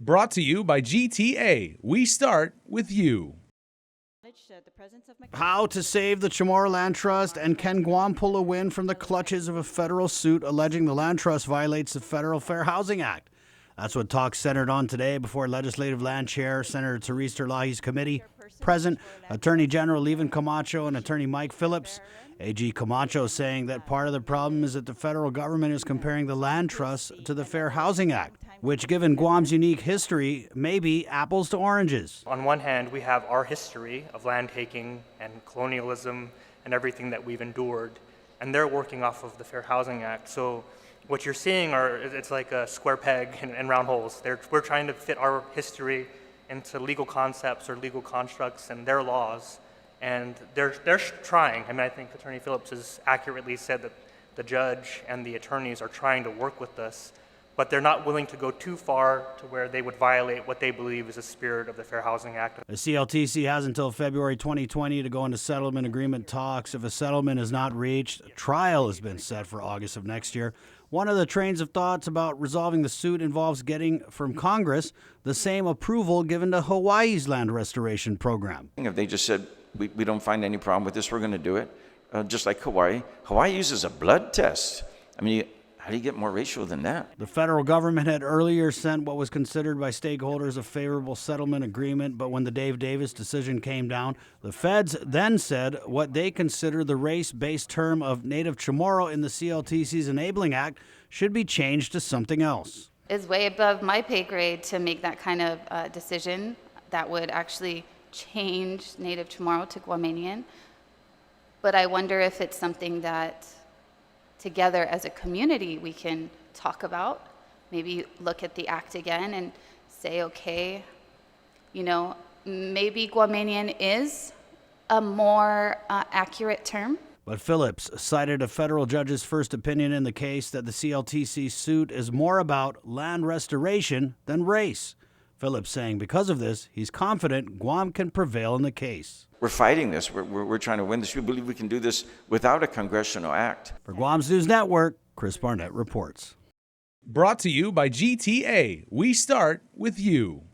Brought to you by GTA. We start with you. How to save the Chamoru Land Trust, and can Guam pull a win from the clutches of a federal suit alleging the Land Trust violates the Federal Fair Housing Act? That's what talk centered on today before Legislative Land Chair Senator Therese Terlahi's committee. Present, Attorney General Levin Camacho and Attorney Mike Phillips. AG Camacho saying that part of the problem is that the federal government is comparing the Land Trust to the Fair Housing Act, which, given Guam's unique history, may be apples to oranges. On one hand, we have our history of land taking and colonialism and everything that we've endured, and they're working off of the Fair Housing Act. So what you're seeing it's like a square peg and round holes. We're trying to fit our history into legal concepts or legal constructs and their laws, and they're trying. I mean, I think Attorney Phillips has accurately said that the judge and the attorneys are trying to work with us, but they're not willing to go too far to where they would violate what they believe is the spirit of the Fair Housing Act. The CLTC has until February 2020 to go into settlement agreement talks. If a settlement is not reached, a trial has been set for August of next year. One of the trains of thoughts about resolving the suit involves getting from Congress the same approval given to Hawaii's land restoration program. If they just said, we don't find any problem with this, we're going to do it, just like Hawaii. Hawaii uses a blood test. I mean, how do you get more racial than that? The federal government had earlier sent what was considered by stakeholders a favorable settlement agreement, but when the Dave Davis decision came down, the feds then said what they consider the race-based term of Native Chamorro in the CLTC's Enabling Act should be changed to something else. It's way above my pay grade to make that kind of decision that would actually change Native Chamorro to Guamanian. But I wonder if it's something that together as a community we can talk about, maybe look at the act again and say, okay, maybe Guamanian is a more accurate term. But Phillips cited a federal judge's first opinion in the case that the CLTC suit is more about land restoration than race. Phillips saying because of this, he's confident Guam can prevail in the case. We're fighting this. We're trying to win this. We believe we can do this without a congressional act. For Guam's News Network, Chris Barnett reports. Brought to you by GTA. We start with you.